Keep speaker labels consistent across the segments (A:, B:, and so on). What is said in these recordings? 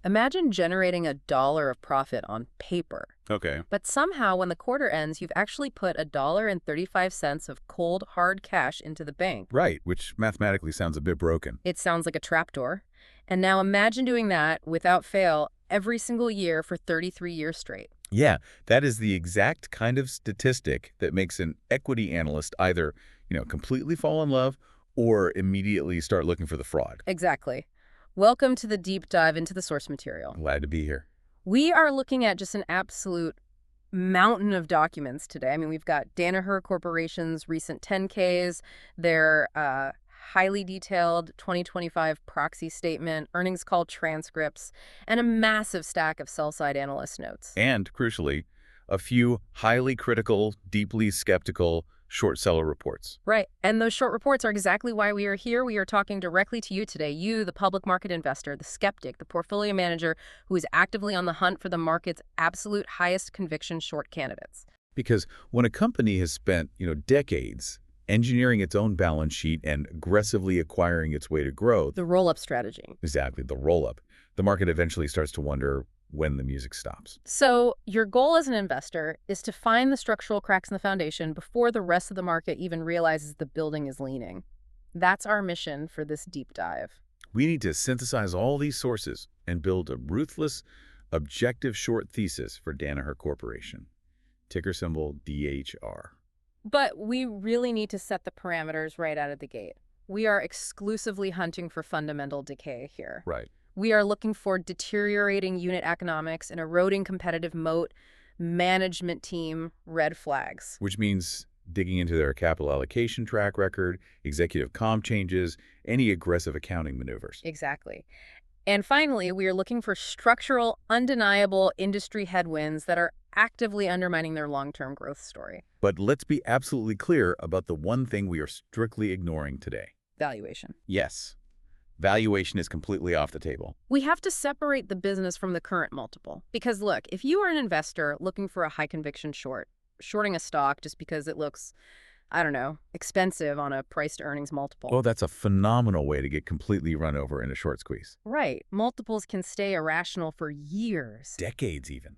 A: Imagine generating $1 of profit on paper.
B: Okay.
A: But somehow, when the quarter ends, you've actually put $1.35 of cold, hard cash into the bank.
B: Right, which mathematically sounds a bit broken.
A: It sounds like a trapdoor. And now imagine doing that without fail every single year for 33 years straight.
B: Yeah, that is the exact kind of statistic that makes an equity analyst either, completely fall in love or immediately start looking for the fraud.
A: Exactly. Welcome to the deep dive into the source material.
B: Glad to be here.
A: We are looking at just an absolute mountain of documents today. I mean, we've got Danaher Corporation's recent 10Ks, their highly detailed 2025 proxy statement, earnings call transcripts, and a massive stack of sell-side analyst notes.
B: And, crucially, a few highly critical, deeply skeptical short seller reports.
A: Right. And those short reports are exactly why we are here. We are talking directly to you today. You, the public market investor, the skeptic, the portfolio manager who is actively on the hunt for the market's absolute highest conviction short candidates.
B: Because when a company has spent, decades engineering its own balance sheet and aggressively acquiring its way to growth.
A: The roll-up strategy.
B: Exactly, the roll-up. The market eventually starts to wonder when the music stops.
A: So your goal as an investor is to find the structural cracks in the foundation before the rest of the market even realizes the building is leaning. That's our mission for this deep dive.
B: We need to synthesize all these sources and build a ruthless, objective short thesis for Danaher Corporation. Ticker symbol DHR.
A: But we really need to set the parameters right out of the gate. We are exclusively hunting for fundamental decay here.
B: Right.
A: We are looking for deteriorating unit economics, an eroding competitive moat, management team red flags.
B: Which means digging into their capital allocation track record, executive comp changes, any aggressive accounting maneuvers.
A: Exactly. And finally, we are looking for structural, undeniable industry headwinds that are actively undermining their long-term growth story.
B: But let's be absolutely clear about the one thing we are strictly ignoring today.
A: Valuation.
B: Yes. Valuation is completely off the table.
A: We have to separate the business from the current multiple. Because look, if you are an investor looking for a high conviction shorting a stock just because it looks, expensive on a price to earnings multiple.
B: Oh, that's a phenomenal way to get completely run over in a short squeeze.
A: Right. Multiples can stay irrational for years.
B: Decades even.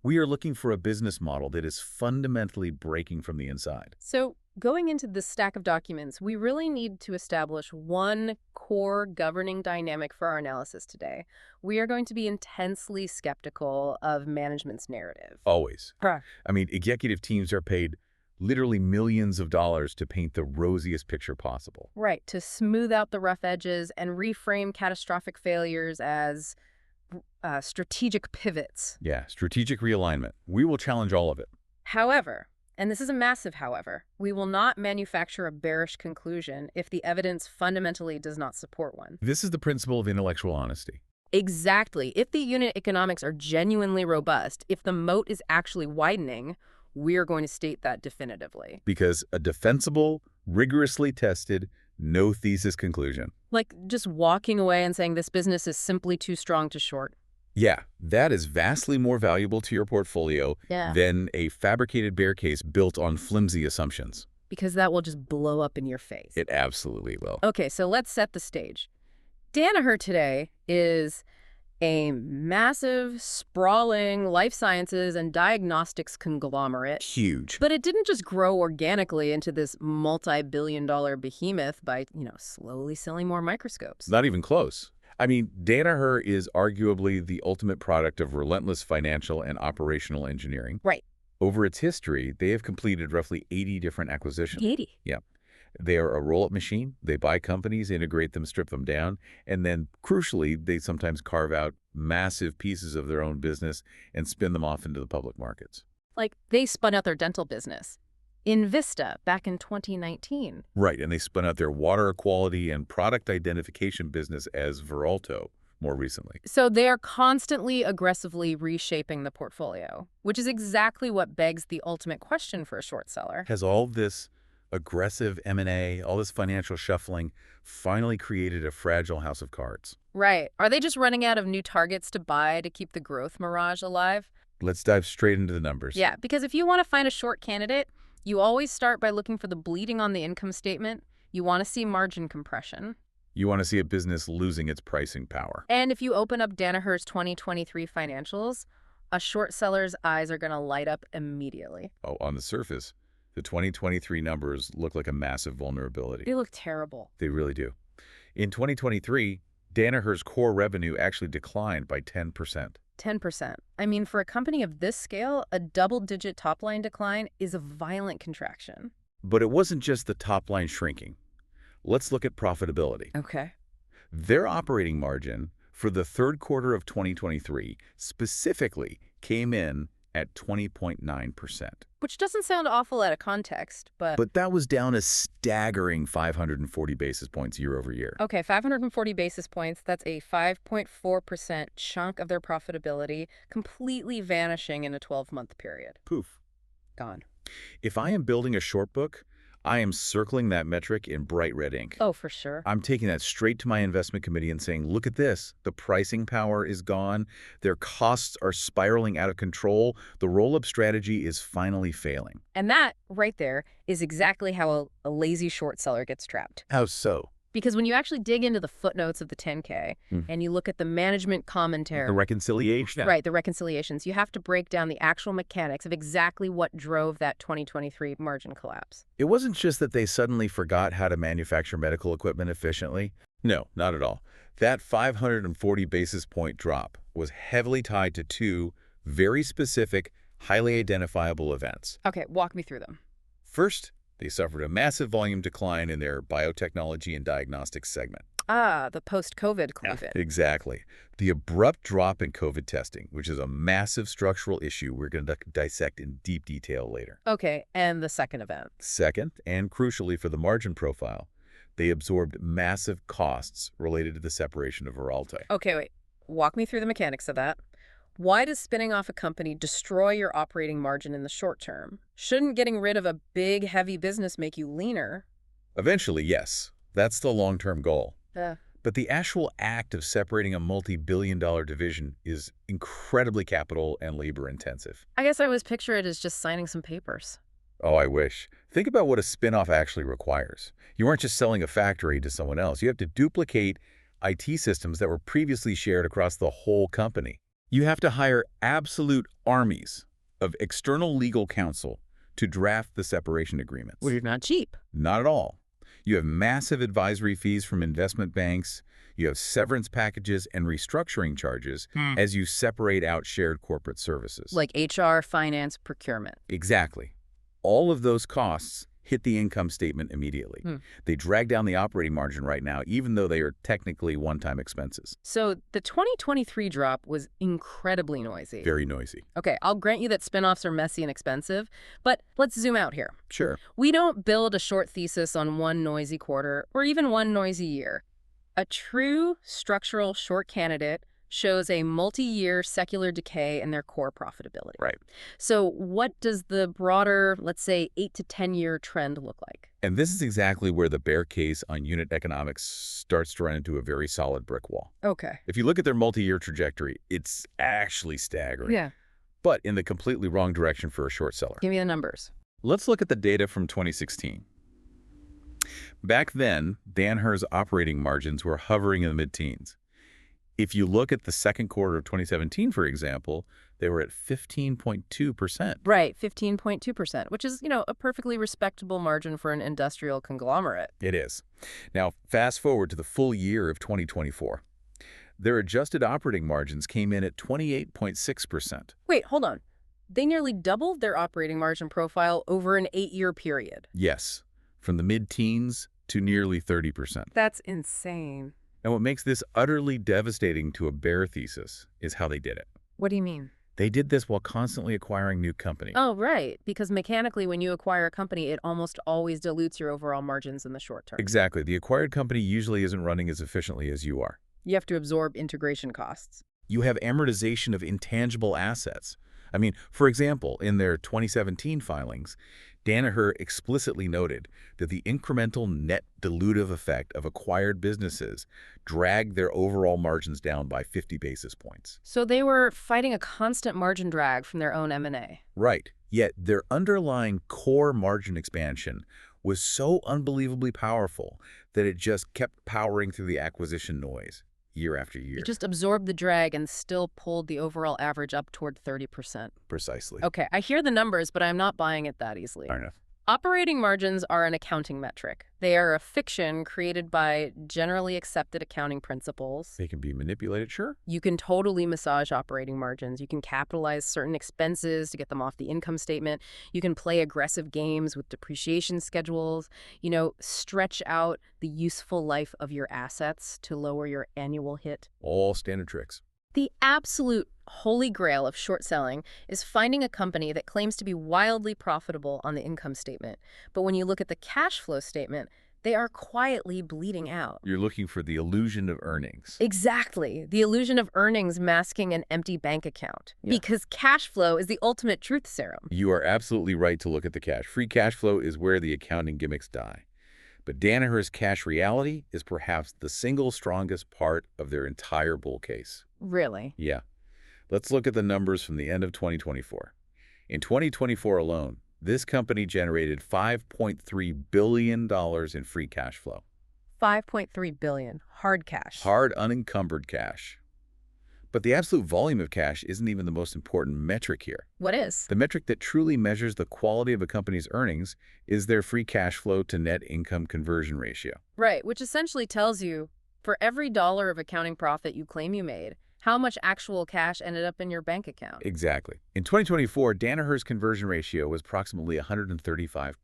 B: We are looking for a business model that is fundamentally breaking from the inside.
A: So going into this stack of documents, we really need to establish one core governing dynamic for our analysis today. We are going to be intensely skeptical of management's narrative.
B: Always.
A: Correct.
B: I mean, executive teams are paid literally millions of dollars to paint the rosiest picture possible.
A: Right, to smooth out the rough edges and reframe catastrophic failures as strategic pivots.
B: Yeah, strategic realignment. We will challenge all of it.
A: However, and this is a massive however, we will not manufacture a bearish conclusion if the evidence fundamentally does not support one.
B: This is the principle of intellectual honesty.
A: Exactly. If the unit economics are genuinely robust, if the moat is actually widening, we're going to state that definitively.
B: Because a defensible, rigorously tested, no thesis conclusion.
A: Like just walking away and saying this business is simply too strong to short.
B: Yeah, that is vastly more valuable to your portfolio than a fabricated bear case built on flimsy assumptions.
A: Because that will just blow up in your face.
B: It absolutely will.
A: Okay, so let's set the stage. Danaher today is a massive, sprawling life sciences and diagnostics conglomerate.
B: Huge.
A: But it didn't just grow organically into this multi-billion-dollar behemoth by, slowly selling more microscopes.
B: Not even close. I mean, Danaher is arguably the ultimate product of relentless financial and operational engineering.
A: Right.
B: Over its history, they have completed roughly 80 different acquisitions.
A: 80?
B: Yeah. They are a roll-up machine. They buy companies, integrate them, strip them down, and then, crucially, they sometimes carve out massive pieces of their own business and spin them off into the public markets.
A: Like, they spun out their dental business in Vista back in 2019.
B: Right, and they spun out their water quality and product identification business as Veralto more recently.
A: So they are constantly aggressively reshaping the portfolio, which is exactly what begs the ultimate question for a short seller.
B: Has all this aggressive M&A, all this financial shuffling, finally created a fragile house of cards?
A: Right. Are they just running out of new targets to buy to keep the growth mirage alive?
B: Let's dive straight into the numbers.
A: Yeah, because if you want to find a short candidate, you always start by looking for the bleeding on the income statement. You want to see margin compression.
B: You want to see a business losing its pricing power.
A: And if you open up Danaher's 2023 financials, a short seller's eyes are going to light up immediately.
B: Oh, on the surface, the 2023 numbers look like a massive vulnerability.
A: They look terrible.
B: They really do. In 2023, Danaher's core revenue actually declined by 10%.
A: 10%. I mean, for a company of this scale, a double-digit top-line decline is a violent contraction.
B: But it wasn't just the top line shrinking. Let's look at profitability.
A: Okay.
B: Their operating margin for the third quarter of 2023 specifically came in at 20.9%.
A: Which doesn't sound awful out of context, but...
B: But that was down a staggering 540 basis points year over year.
A: Okay, 540 basis points, that's a 5.4% chunk of their profitability completely vanishing in a 12-month period.
B: Poof.
A: Gone.
B: If I am building a short book, I am circling that metric in bright red ink.
A: Oh, for sure.
B: I'm taking that straight to my investment committee and saying, look at this. The pricing power is gone. Their costs are spiraling out of control. The roll-up strategy is finally failing.
A: And that, right there, is exactly how a lazy short seller gets trapped.
B: How so?
A: Because when you actually dig into the footnotes of the 10K and you look at the management commentary...
B: The reconciliation.
A: Right, the reconciliations, you have to break down the actual mechanics of exactly what drove that 2023 margin collapse.
B: It wasn't just that they suddenly forgot how to manufacture medical equipment efficiently. No, not at all. That 540 basis point drop was heavily tied to two very specific, highly identifiable events.
A: Okay, walk me through them.
B: First, they suffered a massive volume decline in their biotechnology and diagnostics segment.
A: Ah, the post-COVID COVID.
B: Exactly. The abrupt drop in COVID testing, which is a massive structural issue we're going to dissect in deep detail later.
A: Okay, and the second event.
B: Second, and crucially for the margin profile, they absorbed massive costs related to the separation of Veralto.
A: Okay, wait. Walk me through the mechanics of that. Why does spinning off a company destroy your operating margin in the short term? Shouldn't getting rid of a big, heavy business make you leaner?
B: Eventually, yes. That's the long-term goal.
A: Yeah.
B: But the actual act of separating a multi-billion-dollar division is incredibly capital and labor-intensive.
A: I guess I always picture it as just signing some papers.
B: Oh, I wish. Think about what a spin-off actually requires. You aren't just selling a factory to someone else. You have to duplicate IT systems that were previously shared across the whole company. You have to hire absolute armies of external legal counsel to draft the separation agreements.
A: Well, you're not cheap.
B: Not at all. You have massive advisory fees from investment banks. You have severance packages and restructuring charges as you separate out shared corporate services.
A: Like HR, finance, procurement.
B: Exactly. All of those costs hit the income statement immediately. They drag down the operating margin right now, even though they are technically one-time expenses.
A: So the 2023 drop was incredibly noisy.
B: Very noisy.
A: Okay, I'll grant you that spinoffs are messy and expensive, but let's zoom out here.
B: Sure.
A: We don't build a short thesis on one noisy quarter or even one noisy year. A true structural short candidate shows a multi-year secular decay in their core profitability.
B: Right.
A: So what does the broader, let's say, 8 to 10-year trend look like?
B: And this is exactly where the bear case on unit economics starts to run into a very solid brick wall.
A: Okay.
B: If you look at their multi-year trajectory, it's actually staggering.
A: Yeah.
B: But in the completely wrong direction for a short seller.
A: Give me the numbers.
B: Let's look at the data from 2016. Back then, Danaher's operating margins were hovering in the mid-teens. If you look at the second quarter of 2017, for example, they were at 15.2%.
A: Right, 15.2%, which is, a perfectly respectable margin for an industrial conglomerate.
B: It is. Now, fast forward to the full year of 2024. Their adjusted operating margins came in at 28.6%.
A: Wait, hold on. They nearly doubled their operating margin profile over an 8-year period.
B: Yes, from the mid-teens to nearly 30%.
A: That's insane.
B: And what makes this utterly devastating to a bear thesis is how they did it.
A: What do you mean?
B: They did this while constantly acquiring new companies.
A: Oh, right. Because mechanically, when you acquire a company, it almost always dilutes your overall margins in the short term.
B: Exactly. The acquired company usually isn't running as efficiently as you are.
A: You have to absorb integration costs.
B: You have amortization of intangible assets. I mean, for example, in their 2017 filings, Danaher explicitly noted that the incremental net dilutive effect of acquired businesses dragged their overall margins down by 50 basis points.
A: So they were fighting a constant margin drag from their own M&A.
B: Right. Yet their underlying core margin expansion was so unbelievably powerful that it just kept powering through the acquisition noise year after
A: It
B: year.
A: just absorbed the drag and still pulled the overall average up toward 30%.
B: Precisely.
A: Okay, I hear the numbers, but I'm not buying it that easily.
B: Fair enough.
A: Operating margins are an accounting metric. They are a fiction created by generally accepted accounting principles.
B: They can be manipulated, sure.
A: You can totally massage operating margins. You can capitalize certain expenses to get them off the income statement. You can play aggressive games with depreciation schedules, stretch out the useful life of your assets to lower your annual hit.
B: All standard tricks.
A: The absolute holy grail of short selling is finding a company that claims to be wildly profitable on the income statement. But when you look at the cash flow statement, they are quietly bleeding out.
B: You're looking for the illusion of earnings.
A: Exactly. The illusion of earnings masking an empty bank account.
B: Yeah.
A: Because cash flow is the ultimate truth serum.
B: You are absolutely right to look at the cash. Free cash flow is where the accounting gimmicks die. But Danaher's cash reality is perhaps the single strongest part of their entire bull case.
A: Really?
B: Yeah. Let's look at the numbers from the end of 2024. In 2024 alone, this company generated $5.3 billion in free cash flow.
A: $5.3 billion. Hard cash.
B: Hard, unencumbered cash. But the absolute volume of cash isn't even the most important metric here.
A: What is?
B: The metric that truly measures the quality of a company's earnings is their free cash flow to net income conversion ratio.
A: Right, which essentially tells you, for every dollar of accounting profit you claim you made, how much actual cash ended up in your bank account.
B: Exactly. In 2024, Danaher's conversion ratio was approximately 135%.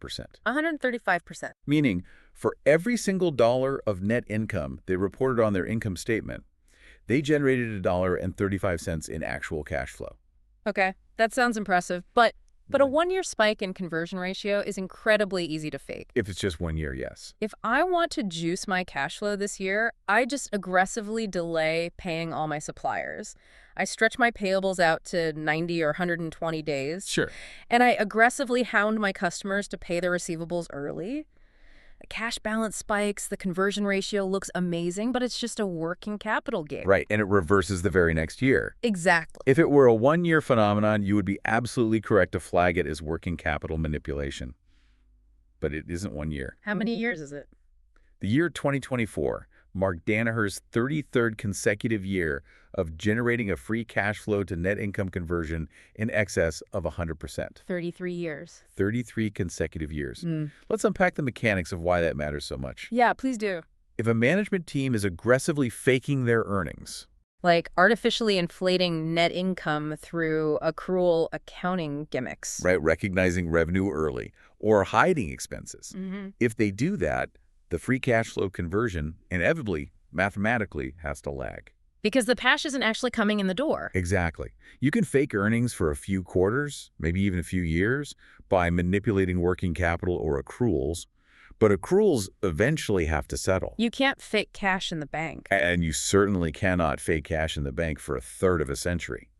A: 135%.
B: Meaning, for every single dollar of net income they reported on their income statement, they generated $1.35 in actual cash flow.
A: Okay, that sounds impressive, but a one-year spike in conversion ratio is incredibly easy to fake.
B: If it's just 1 year, yes.
A: If I want to juice my cash flow this year, I just aggressively delay paying all my suppliers. I stretch my payables out to 90 or 120 days.
B: Sure.
A: And I aggressively hound my customers to pay their receivables early. The cash balance spikes, the conversion ratio looks amazing, but it's just a working capital game.
B: Right, and it reverses the very next year.
A: Exactly.
B: If it were a 1 year phenomenon, you would be absolutely correct to flag it as working capital manipulation. But it isn't 1 year.
A: How many years is it?
B: The year 2024 marked Danaher's 33rd consecutive year of generating a free cash flow to net income conversion in excess of 100%.
A: 33 years.
B: 33 consecutive years. Let's unpack the mechanics of why that matters so much.
A: Yeah, please do.
B: If a management team is aggressively faking their earnings,
A: Like artificially inflating net income through accrual accounting gimmicks.
B: right, recognizing revenue early, or hiding expenses, if they do that, the free cash flow conversion inevitably, mathematically, has to lag.
A: Because the cash isn't actually coming in the door.
B: Exactly. You can fake earnings for a few quarters, maybe even a few years, by manipulating working capital or accruals, but accruals eventually have to settle.
A: You can't fake cash in the bank.
B: And you certainly cannot fake cash in the bank for a third of a century.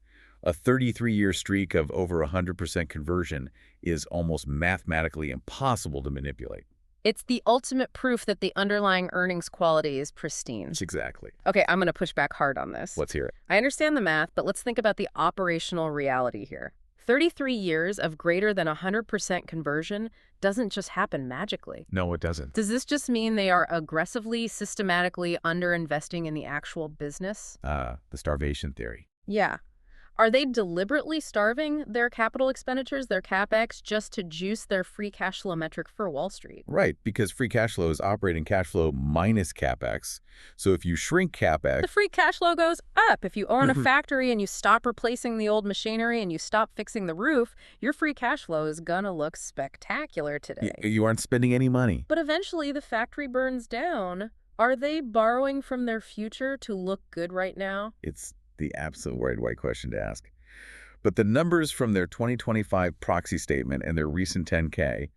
B: A 33-year streak of over 100% conversion is almost mathematically impossible to manipulate.
A: It's the ultimate proof that the underlying earnings quality is pristine.
B: Exactly.
A: Okay, I'm going to push back hard on this.
B: Let's hear it.
A: I understand the math, but let's think about the operational reality here. 33 years of greater than 100% conversion doesn't just happen magically.
B: No, it doesn't.
A: Does this just mean they are aggressively, systematically underinvesting in the actual business?
B: The starvation theory.
A: Yeah. Are they deliberately starving their capital expenditures, their CapEx, just to juice their free cash flow metric for Wall Street?
B: Right, because free cash flow is operating cash flow minus CapEx. So if you shrink CapEx,
A: The free cash flow goes up. If you own a factory and you stop replacing the old machinery and you stop fixing the roof, your free cash flow is gonna look spectacular today.
B: you aren't spending any money.
A: But eventually the factory burns down. Are they borrowing from their future to look good right now?
B: It's the absolute right question to ask. But the numbers from their 2025 proxy statement and their recent 10K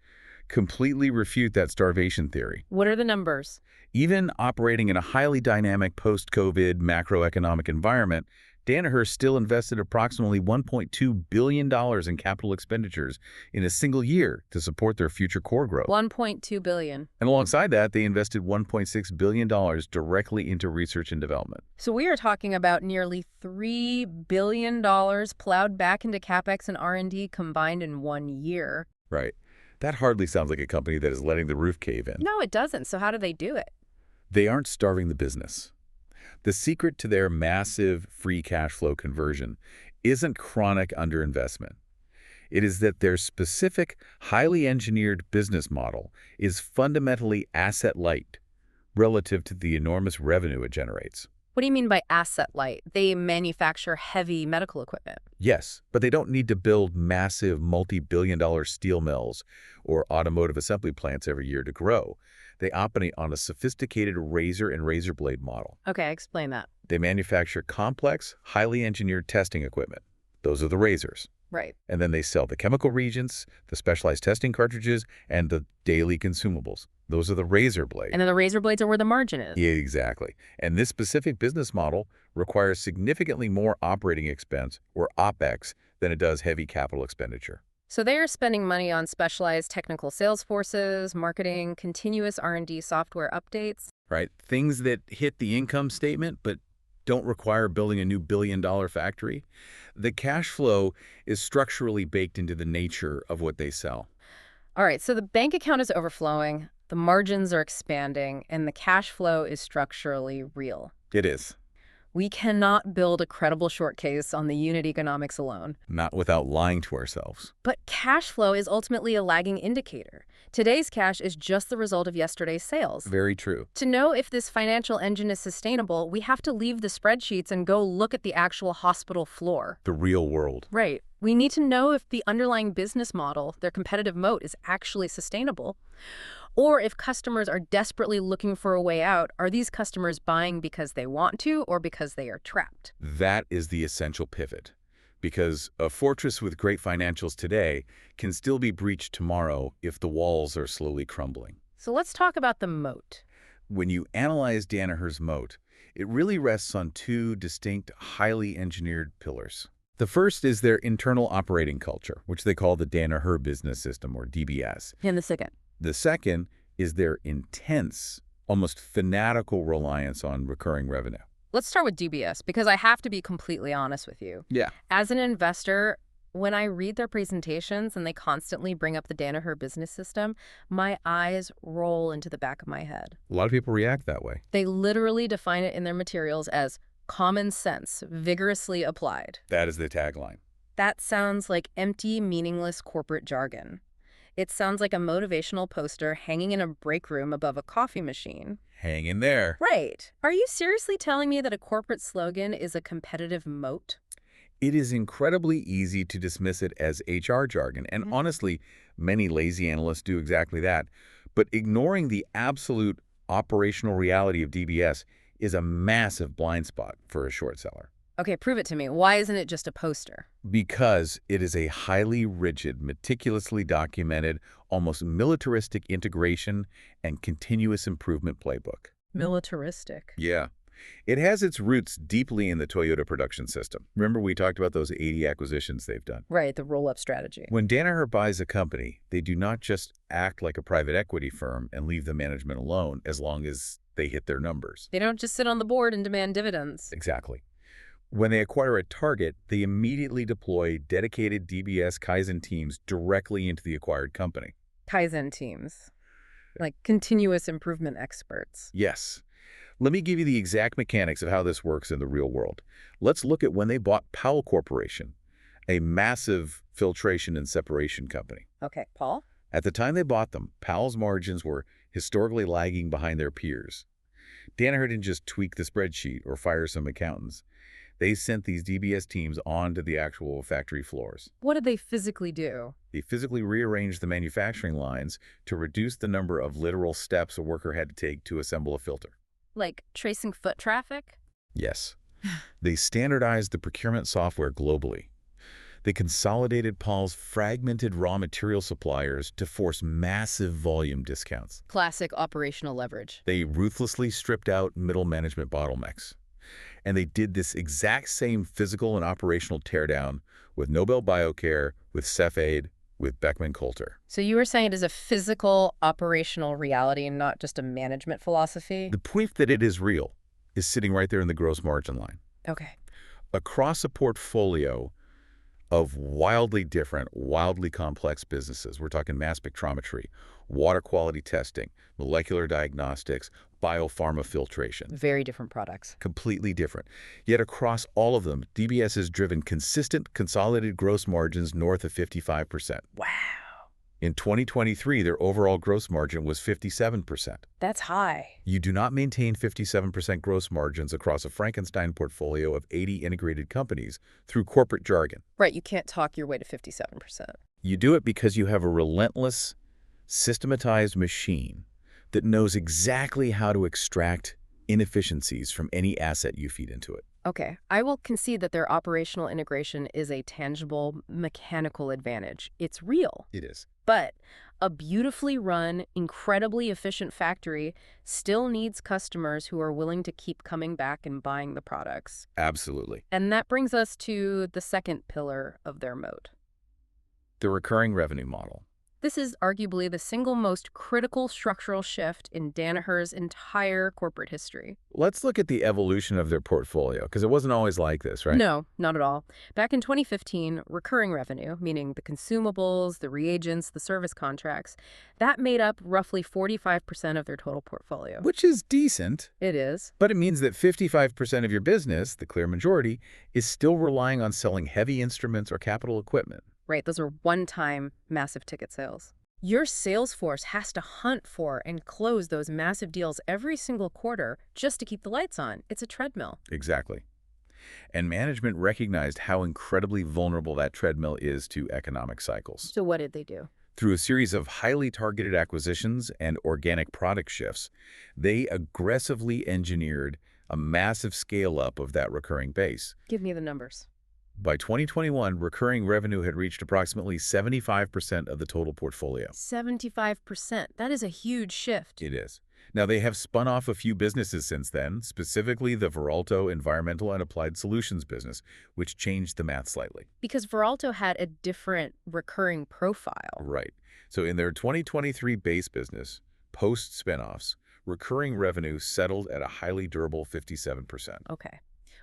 B: completely refute that starvation theory.
A: What are the numbers?
B: Even operating in a highly dynamic post-COVID macroeconomic environment, Danaher still invested approximately $1.2 billion in capital expenditures in a single year to support their future core growth.
A: $1.2 billion.
B: And alongside that, they invested $1.6 billion directly into research and development.
A: So we are talking about nearly $3 billion plowed back into CapEx and R&D combined in 1 year.
B: Right. That hardly sounds like a company that is letting the roof cave in.
A: No, it doesn't. So how do they do it?
B: They aren't starving the business. The secret to their massive free cash flow conversion isn't chronic underinvestment. It is that their specific, highly engineered business model is fundamentally asset-light relative to the enormous revenue it generates.
A: What do you mean by asset light? They manufacture heavy medical equipment.
B: Yes, but they don't need to build massive multi-billion-dollar steel mills or automotive assembly plants every year to grow. They operate on a sophisticated razor and razor blade model.
A: Okay, explain that.
B: They manufacture complex, highly engineered testing equipment. Those are the razors.
A: Right.
B: And then they sell the chemical reagents, the specialized testing cartridges, and the daily consumables. Those are the razor blades.
A: And then the razor blades are where the margin is.
B: Yeah, exactly. And this specific business model requires significantly more operating expense, or OpEx, than it does heavy capital expenditure.
A: So they are spending money on specialized technical sales forces, marketing, continuous R&D software updates.
B: Right? Things that hit the income statement but don't require building a new billion-dollar factory. The cash flow is structurally baked into the nature of what they sell.
A: All right, so the bank account is overflowing, the margins are expanding, and the cash flow is structurally real.
B: It is.
A: We cannot build a credible short case on the unit economics alone.
B: Not without lying to ourselves.
A: But cash flow is ultimately a lagging indicator. Today's cash is just the result of yesterday's sales.
B: Very true.
A: To know if this financial engine is sustainable, we have to leave the spreadsheets and go look at the actual hospital floor.
B: The real world.
A: Right. We need to know if the underlying business model, their competitive moat, is actually sustainable. Or if customers are desperately looking for a way out, are these customers buying because they want to or because they are trapped?
B: That is the essential pivot. Because a fortress with great financials today can still be breached tomorrow if the walls are slowly crumbling.
A: So let's talk about the moat.
B: When you analyze Danaher's moat, it really rests on two distinct, highly engineered pillars. The first is their internal operating culture, which they call the Danaher Business System, or DBS.
A: And the second?
B: The second is their intense, almost fanatical reliance on recurring revenue.
A: Let's start with DBS, because I have to be completely honest with you.
B: Yeah.
A: As an investor, when I read their presentations and they constantly bring up the Danaher Business System, my eyes roll into the back of my head.
B: A lot of people react that way.
A: They literally define it in their materials as common sense, vigorously applied.
B: That is the tagline.
A: That sounds like empty, meaningless corporate jargon. It sounds like a motivational poster hanging in a break room above a coffee machine.
B: Hang in there.
A: Right. Are you seriously telling me that a corporate slogan is a competitive moat?
B: It is incredibly easy to dismiss it as HR jargon, and honestly, many lazy analysts do exactly that. But ignoring the absolute operational reality of DBS is a massive blind spot for a short seller.
A: Okay, prove it to me. Why isn't it just a poster?
B: Because it is a highly rigid, meticulously documented, almost militaristic integration and continuous improvement playbook.
A: Militaristic.
B: Yeah. It has its roots deeply in the Toyota production system. Remember we talked about those 80 acquisitions they've done?
A: Right, the roll-up strategy.
B: When Danaher buys a company, they do not just act like a private equity firm and leave the management alone as long as they hit their numbers.
A: They don't just sit on the board and demand dividends.
B: Exactly. When they acquire a target, they immediately deploy dedicated DBS Kaizen teams directly into the acquired company.
A: Kaizen teams. Like continuous improvement experts.
B: Yes. Let me give you the exact mechanics of how this works in the real world. Let's look at when they bought Powell Corporation, a massive filtration and separation company.
A: Okay, Paul?
B: At the time they bought them, Powell's margins were historically lagging behind their peers. Danaher didn't just tweak the spreadsheet or fire some accountants. They sent these DBS teams onto the actual factory floors.
A: What did they physically do?
B: They physically rearranged the manufacturing lines to reduce the number of literal steps a worker had to take to assemble a filter.
A: Like tracing foot traffic?
B: Yes. They standardized the procurement software globally. They consolidated Powell's fragmented raw material suppliers to force massive volume discounts.
A: Classic operational leverage.
B: They ruthlessly stripped out middle management bottlenecks. And they did this exact same physical and operational teardown with Nobel Biocare, with Cepheid, with Beckman Coulter.
A: So you were saying it is a physical, operational reality and not just a management philosophy?
B: The proof that it is real is sitting right there in the gross margin line.
A: Okay.
B: Across a portfolio of wildly different, wildly complex businesses. We're talking mass spectrometry, water quality testing, molecular diagnostics, biopharma filtration.
A: Very different products.
B: Completely different. Yet across all of them, DBS has driven consistent consolidated gross margins north of 55%.
A: Wow.
B: In 2023, their overall gross margin was 57%.
A: That's high.
B: You do not maintain 57% gross margins across a Frankenstein portfolio of 80 integrated companies through corporate jargon.
A: Right, you can't talk your way to 57%.
B: You do it because you have a relentless, systematized machine that knows exactly how to extract inefficiencies from any asset you feed into it.
A: Okay, I will concede that their operational integration is a tangible mechanical advantage. It's real.
B: It is.
A: But a beautifully run, incredibly efficient factory still needs customers who are willing to keep coming back and buying the products.
B: Absolutely.
A: And that brings us to the second pillar of their moat.
B: The recurring revenue model.
A: This is arguably the single most critical structural shift in Danaher's entire corporate history.
B: Let's look at the evolution of their portfolio, because it wasn't always like this, right?
A: No, not at all. Back in 2015, recurring revenue, meaning the consumables, the reagents, the service contracts, that made up roughly 45% of their total portfolio.
B: Which is decent.
A: It is.
B: But it means that 55% of your business, the clear majority, is still relying on selling heavy instruments or capital equipment.
A: Right, those are one-time massive ticket sales. Your sales force has to hunt for and close those massive deals every single quarter just to keep the lights on. It's a treadmill.
B: Exactly. And management recognized how incredibly vulnerable that treadmill is to economic cycles.
A: So what did they do?
B: Through a series of highly targeted acquisitions and organic product shifts, they aggressively engineered a massive scale-up of that recurring base.
A: Give me the numbers.
B: By 2021, recurring revenue had reached approximately 75% of the total portfolio.
A: 75%. That is a huge shift.
B: It is. Now, they have spun off a few businesses since then, specifically the Veralto Environmental and Applied Solutions business, which changed the math slightly.
A: Because Veralto had a different recurring profile.
B: Right. So in their 2023 base business, post-spinoffs, recurring revenue settled at a highly durable 57%.
A: Okay.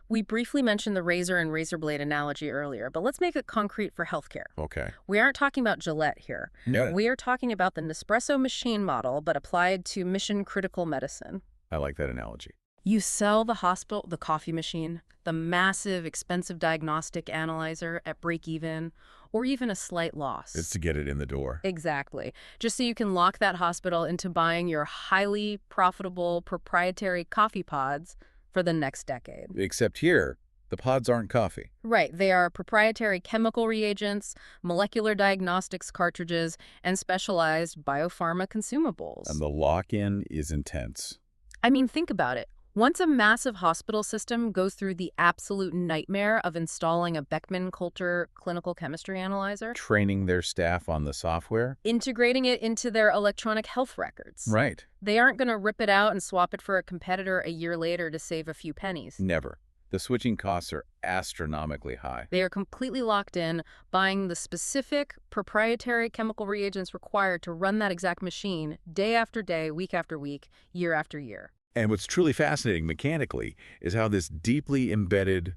A: We briefly mentioned the razor and razor blade analogy earlier, but let's make it concrete for healthcare.
B: Okay.
A: We aren't talking about Gillette here.
B: No.
A: We are talking about the Nespresso machine model, but applied to mission-critical medicine.
B: I like that analogy.
A: You sell the hospital the coffee machine, the massive, expensive diagnostic analyzer at break-even, or even a slight loss.
B: It's to get it in the door.
A: Exactly. Just so you can lock that hospital into buying your highly profitable proprietary coffee pods for the next decade.
B: Except here, the pods aren't coffee.
A: Right. They are proprietary chemical reagents, molecular diagnostics cartridges, and specialized biopharma consumables.
B: And the lock-in is intense.
A: I mean, think about it. Once a massive hospital system goes through the absolute nightmare of installing a Beckman Coulter clinical chemistry analyzer,
B: Training their staff on the software.
A: integrating it into their electronic health records,
B: Right.
A: they aren't going to rip it out and swap it for a competitor a year later to save a few pennies.
B: Never. The switching costs are astronomically high.
A: They are completely locked in, buying the specific proprietary chemical reagents required to run that exact machine day after day, week after week, year after year.
B: And what's truly fascinating mechanically is how this deeply embedded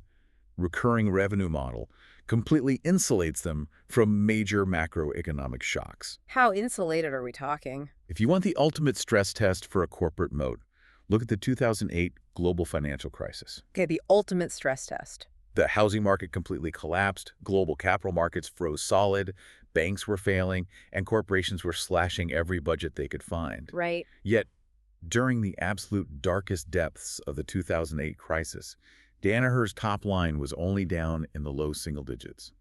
B: recurring revenue model completely insulates them from major macroeconomic shocks.
A: How insulated are we talking?
B: If you want the ultimate stress test for a corporate moat, look at the 2008 global financial crisis.
A: Okay, the ultimate stress test.
B: The housing market completely collapsed, global capital markets froze solid, banks were failing, and corporations were slashing every budget they could find.
A: Right.
B: Yet, during the absolute darkest depths of the 2008 crisis, Danaher's top line was only down in the low single digits.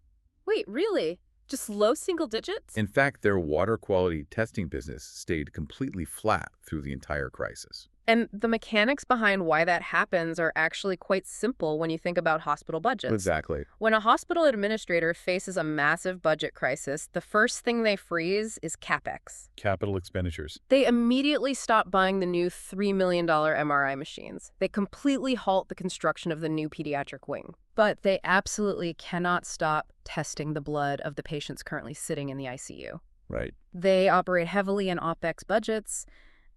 A: Wait, really? Just low single digits?
B: In fact, their water quality testing business stayed completely flat through the entire crisis.
A: And the mechanics behind why that happens are actually quite simple when you think about hospital budgets.
B: Exactly.
A: When a hospital administrator faces a massive budget crisis, the first thing they freeze is CapEx.
B: Capital expenditures.
A: They immediately stop buying the new $3 million MRI machines. They completely halt the construction of the new pediatric wing. But they absolutely cannot stop testing the blood of the patients currently sitting in the ICU.
B: Right.
A: They operate heavily in OpEx budgets,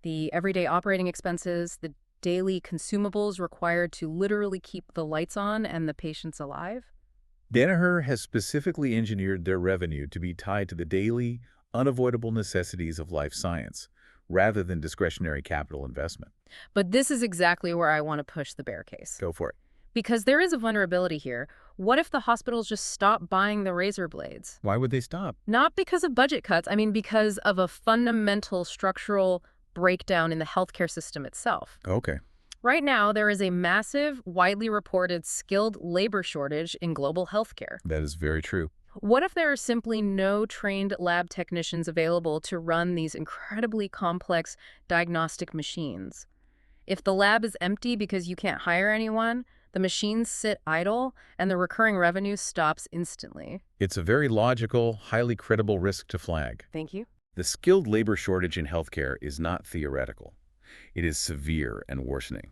A: the everyday operating expenses, the daily consumables required to literally keep the lights on and the patients alive.
B: Danaher has specifically engineered their revenue to be tied to the daily, unavoidable necessities of life science, rather than discretionary capital investment.
A: But this is exactly where I want to push the bear case.
B: Go for it.
A: Because there is a vulnerability here. What if the hospitals just stop buying the razor blades?
B: Why would they stop?
A: Not because of budget cuts, I mean because of a fundamental structural breakdown in the healthcare system itself.
B: Okay.
A: Right now, there is a massive, widely reported skilled labor shortage in global healthcare.
B: That is very true.
A: What if there are simply no trained lab technicians available to run these incredibly complex diagnostic machines? If the lab is empty because you can't hire anyone, the machines sit idle, and the recurring revenue stops instantly.
B: It's a very logical, highly credible risk to flag.
A: Thank you.
B: The skilled labor shortage in healthcare is not theoretical. It is severe and worsening.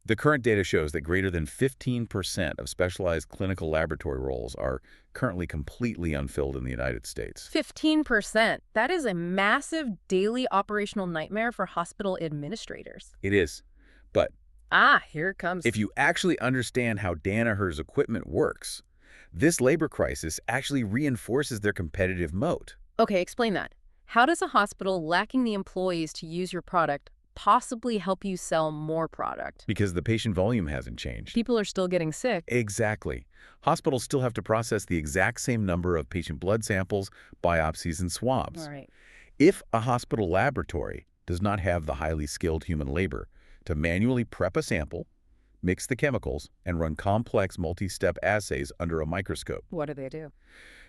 B: The current data shows that greater than 15% of specialized clinical laboratory roles are currently completely unfilled in the United States.
A: 15%. That is a massive daily operational nightmare for hospital administrators.
B: It is. But
A: Here it comes.
B: if you actually understand how Danaher's equipment works, this labor crisis actually reinforces their competitive moat.
A: Okay, explain that. How does a hospital lacking the employees to use your product possibly help you sell more product?
B: Because the patient volume hasn't changed.
A: People are still getting sick.
B: Exactly. Hospitals still have to process the exact same number of patient blood samples, biopsies, and swabs.
A: All right.
B: If a hospital laboratory does not have the highly skilled human labor to manually prep a sample, mix the chemicals, and run complex multi-step assays under a microscope,
A: What do?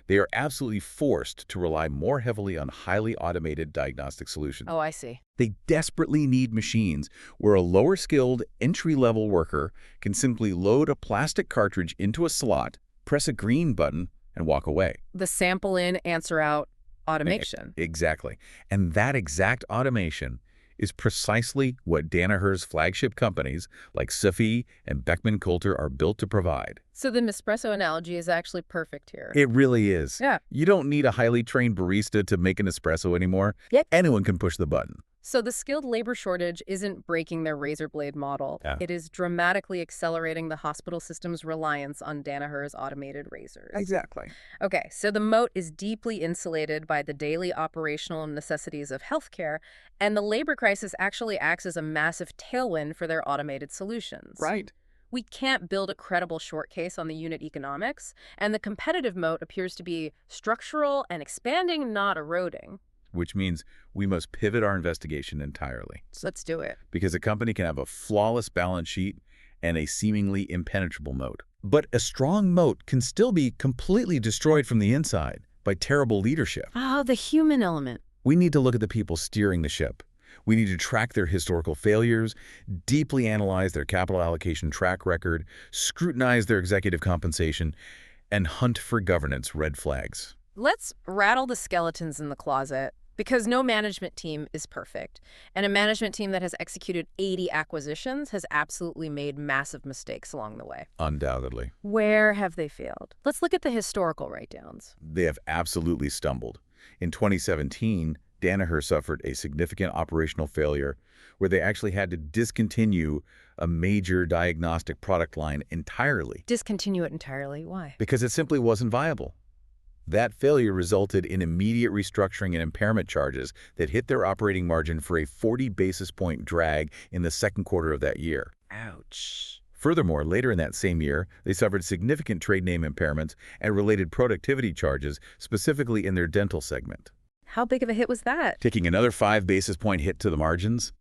B: they are absolutely forced to rely more heavily on highly automated diagnostic solutions.
A: Oh, I see.
B: They desperately need machines where a lower-skilled, entry-level worker can simply load a plastic cartridge into a slot, press a green button, and walk away.
A: The sample in, answer out automation.
B: Exactly. And that exact automation is precisely what Danaher's flagship companies like Sophie and Beckman Coulter are built to provide.
A: So the Nespresso analogy is actually perfect here.
B: It really is.
A: Yeah.
B: You don't need a highly trained barista to make an espresso anymore.
A: Yep.
B: Anyone can push the button.
A: So the skilled labor shortage isn't breaking their razor blade model.
B: Yeah.
A: It is dramatically accelerating the hospital system's reliance on Danaher's automated razors.
B: Exactly.
A: Okay, so the moat is deeply insulated by the daily operational necessities of healthcare, and the labor crisis actually acts as a massive tailwind for their automated solutions.
B: Right.
A: We can't build a credible short case on the unit economics, and the competitive moat appears to be structural and expanding, not eroding.
B: Which means we must pivot our investigation entirely.
A: So let's do it.
B: Because a company can have a flawless balance sheet and a seemingly impenetrable moat. But a strong moat can still be completely destroyed from the inside by terrible leadership.
A: Oh, the human element.
B: We need to look at the people steering the ship. We need to track their historical failures, deeply analyze their capital allocation track record, scrutinize their executive compensation, and hunt for governance red flags.
A: Let's rattle the skeletons in the closet, because no management team is perfect. And a management team that has executed 80 acquisitions has absolutely made massive mistakes along the way.
B: Undoubtedly.
A: Where have they failed? Let's look at the historical write-downs.
B: They have absolutely stumbled. In 2017, Danaher suffered a significant operational failure where they actually had to discontinue a major diagnostic product line entirely.
A: Discontinue it entirely. Why?
B: Because it simply wasn't viable. That failure resulted in immediate restructuring and impairment charges that hit their operating margin for a 40 basis point drag in the second quarter of that year.
A: Ouch.
B: Furthermore, later in that same year, they suffered significant trade name impairments and related productivity charges, specifically in their dental segment.
A: How big of a hit was that?
B: Taking another 5 basis point hit to the margins,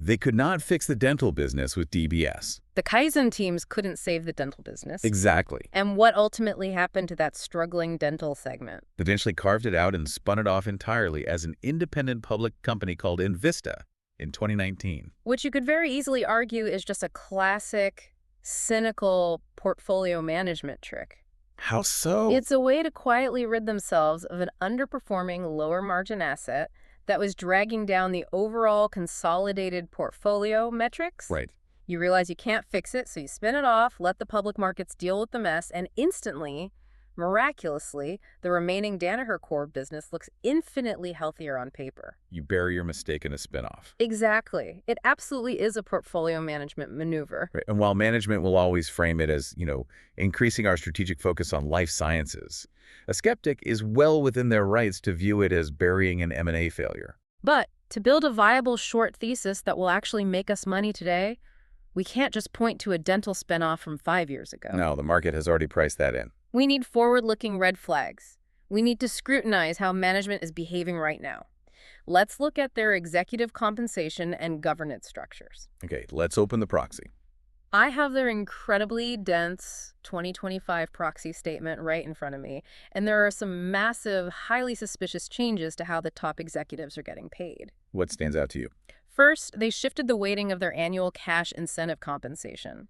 B: they could not fix the dental business with DBS.
A: The Kaizen teams couldn't save the dental business.
B: Exactly.
A: And what ultimately happened to that struggling dental segment?
B: They eventually carved it out and spun it off entirely as an independent public company called Invista in 2019.
A: Which you could very easily argue is just a classic, cynical portfolio management trick.
B: How so?
A: It's a way to quietly rid themselves of an underperforming lower margin asset that was dragging down the overall consolidated portfolio metrics.
B: Right.
A: You realize you can't fix it, so you spin it off, let the public markets deal with the mess, and instantly, Miraculously, the remaining Danaher core business looks infinitely healthier on paper.
B: You bury your mistake in a spinoff.
A: Exactly. It absolutely is a portfolio management maneuver.
B: Right. And while management will always frame it as, increasing our strategic focus on life sciences, a skeptic is well within their rights to view it as burying an M&A failure.
A: But to build a viable short thesis that will actually make us money today, we can't just point to a dental spinoff from 5 years ago.
B: No, the market has already priced that in.
A: We need forward-looking red flags. We need to scrutinize how management is behaving right now. Let's look at their executive compensation and governance structures.
B: Okay, let's open the proxy.
A: I have their incredibly dense 2025 proxy statement right in front of me, and there are some massive, highly suspicious changes to how the top executives are getting paid.
B: What stands out to you?
A: First, they shifted the weighting of their annual cash incentive compensation.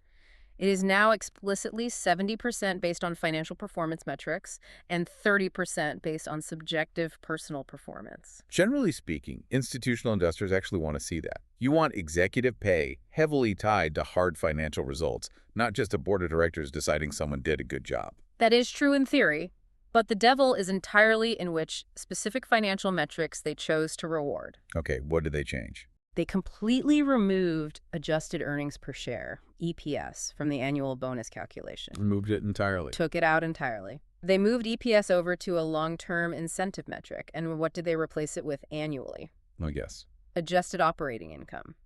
A: It is now explicitly 70% based on financial performance metrics and 30% based on subjective personal performance.
B: Generally speaking, institutional investors actually want to see that. You want executive pay heavily tied to hard financial results, not just a board of directors deciding someone did a good job.
A: That is true in theory, but the devil is entirely in which specific financial metrics they chose to reward.
B: Okay, what did they change?
A: They completely removed adjusted earnings per share, EPS, from the annual bonus calculation.
B: Removed it entirely.
A: Took it out entirely. They moved EPS over to a long-term incentive metric, and what did they replace it with annually?
B: No guess.
A: Adjusted operating income.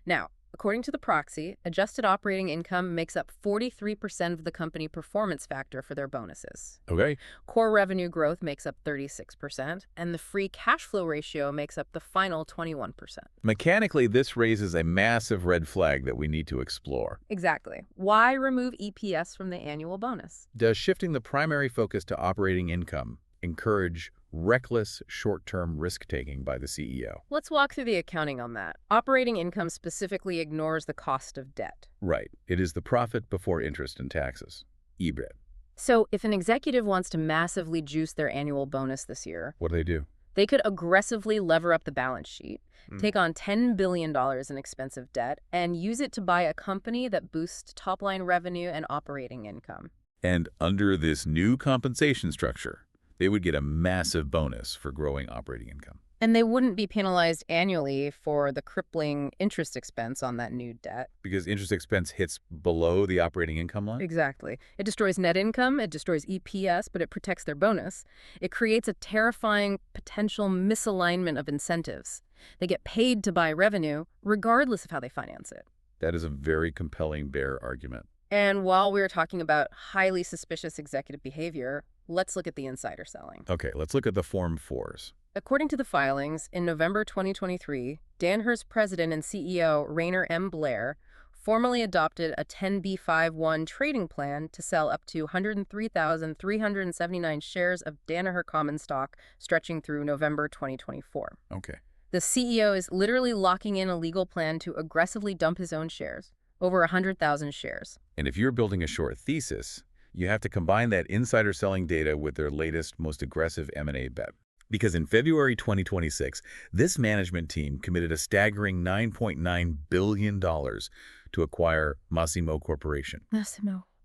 A: Now, according to the proxy, adjusted operating income makes up 43% of the company performance factor for their bonuses.
B: Okay.
A: Core revenue growth makes up 36%, and the free cash flow ratio makes up the final 21%.
B: Mechanically, this raises a massive red flag that we need to explore.
A: Exactly. Why remove EPS from the annual bonus?
B: Does shifting the primary focus to operating income encourage reckless short-term risk-taking by the CEO?
A: Let's walk through the accounting on that. Operating income specifically ignores the cost of debt.
B: Right. It is the profit before interest and taxes, EBIT.
A: So if an executive wants to massively juice their annual bonus this year,
B: What do?
A: they could aggressively lever up the balance sheet, take on $10 billion in expensive debt, and use it to buy a company that boosts top-line revenue and operating income.
B: And under this new compensation structure, they would get a massive bonus for growing operating income.
A: And they wouldn't be penalized annually for the crippling interest expense on that new debt.
B: Because interest expense hits below the operating income line?
A: Exactly. It destroys net income, it destroys EPS, but it protects their bonus. It creates a terrifying potential misalignment of incentives. They get paid to buy revenue, regardless of how they finance it.
B: That is a very compelling bear argument.
A: And while we're talking about highly suspicious executive behavior, let's look at the insider selling.
B: Okay, let's look at the Form 4s.
A: According to the filings, in November 2023, Danaher's president and CEO, Rainer M. Blair, formally adopted a 10b5-1 trading plan to sell up to 103,379 shares of Danaher common stock stretching through November 2024.
B: Okay.
A: The CEO is literally locking in a legal plan to aggressively dump his own shares, over 100,000 shares.
B: And if you're building a short thesis, you have to combine that insider selling data with their latest, most aggressive M&A bet. Because in February 2026, this management team committed a staggering $9.9 billion to acquire Masimo Corporation,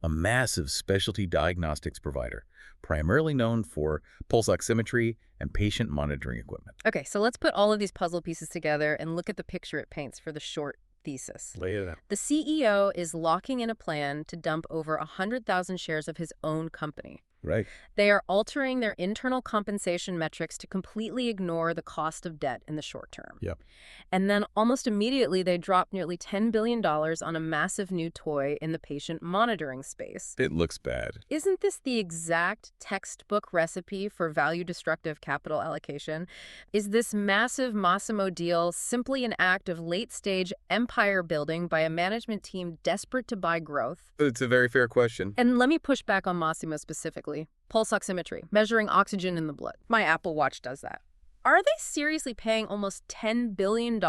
B: a massive specialty diagnostics provider, primarily known for pulse oximetry and patient monitoring equipment.
A: Okay, so let's put all of these puzzle pieces together and look at the picture it paints for the short thesis.
B: Lay it out.
A: The CEO is locking in a plan to dump over 100,000 shares of his own company.
B: Right.
A: They are altering their internal compensation metrics to completely ignore the cost of debt in the short term.
B: Yep.
A: And then almost immediately, they drop nearly $10 billion on a massive new toy in the patient monitoring space.
B: It looks bad.
A: Isn't this the exact textbook recipe for value-destructive capital allocation? Is this massive Masimo deal simply an act of late-stage empire building by a management team desperate to buy growth?
B: It's a very fair question.
A: And let me push back on Masimo specifically. Pulse oximetry, measuring oxygen in the blood. My Apple Watch does that. Are they seriously paying almost $10 billion